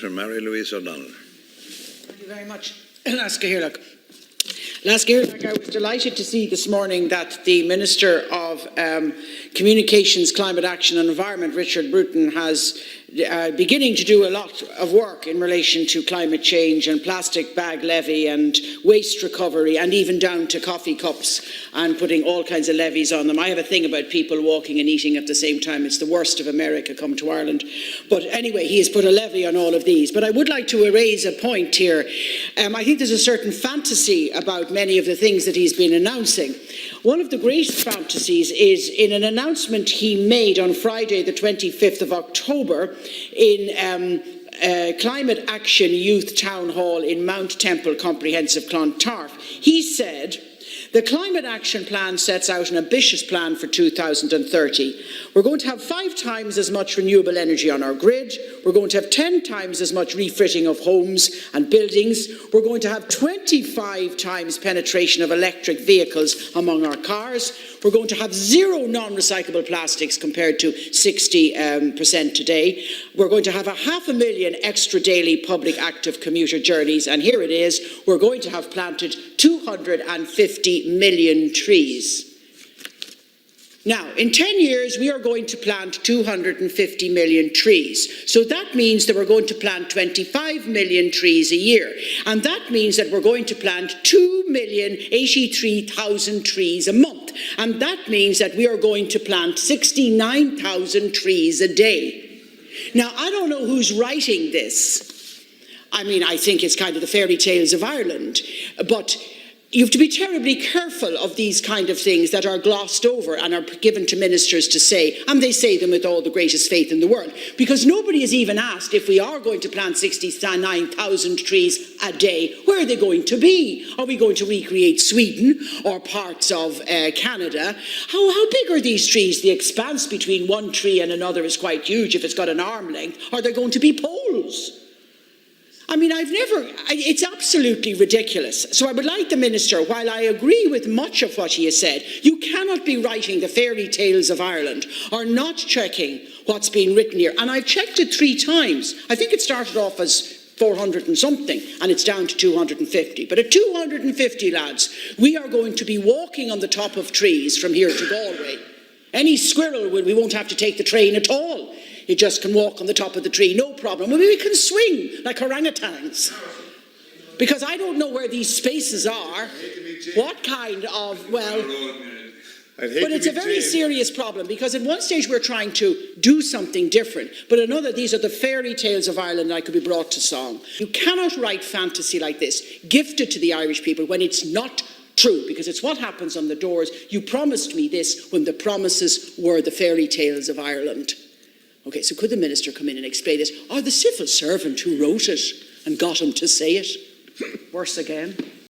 Senator Mary-Louise O'Donnell. Thank you very much. Last year, I was delighted to see this morning that the Minister of Communications, Climate Action and Environment, Richard Bruton, has beginning to do a lot of work in relation to climate change and plastic bag levy and waste recovery, and even down to coffee cups and putting all kinds of levies on them. I have a thing about people walking and eating at the same time. It's the worst of America come to Ireland. But anyway, he has put a levy on all of these. But I would like to raise a point here. I think there's a certain fantasy about many of the things that he's been announcing. One of the greatest fantasies is in an announcement he made on Friday, the 25th of October, in Climate Action Youth Town Hall in Mount Temple Comprehensive Clontarf. He said, "The Climate Action Plan sets out an ambitious plan for 2030. We're going to have 5 times as much renewable energy on our grid. We're going to have 10 times as much refitting of homes and buildings. We're going to have 25 times penetration of electric vehicles among our cars. We're going to have 0 non-recyclable plastics compared to 60% today. We're going to have 500,000 extra daily public active commuter journeys. And here it is, we're going to have planted 250 million trees." Now, in 10 years, we are going to plant 250 million trees. So that means that we're going to plant 25 million trees a year. And that means that we're going to plant 2,083,000 trees a month. And that means that we are going to plant 69,000 trees a day. Now, I don't know who's writing this. I mean, I think it's kind of the fairy tales of Ireland. But you have to be terribly careful of these kind of things that are glossed over and are given to ministers to say, and they say them with all the greatest faith in the world, because nobody has even asked if we are going to plant 69,000 trees a day, where are they going to be? Are we going to recreate Sweden or parts of Canada? How big are these trees? The expanse between one tree and another is quite huge if it's got an arm length. Are there going to be poles? I mean, it's absolutely ridiculous. So I would like the Minister, while I agree with much of what he has said, you cannot be writing the fairy tales of Ireland or not checking what's been written here. And I've checked it 3 times. I think it started off as 400 and something, and it's down to 250. But at 250, lads, we are going to be walking on the top of trees from here to Galway. Any squirrel, we won't have to take the train at all. You just can walk on the top of the tree, no problem. Maybe we can swing like orangutans. Because I don't know where these spaces are. What kind of, well, but it's a very serious problem, because at one stage we're trying to do something different. But another, these are the fairy tales of Ireland that could be brought to song. You cannot write fantasy like this, gifted to the Irish people, when it's not true, because it's what happens on the doors. You promised me this when the promises were the fairy tales of Ireland. Okay, so could the Minister come in and explain this? Or the civil servant who wrote it and got him to say it? Worse again.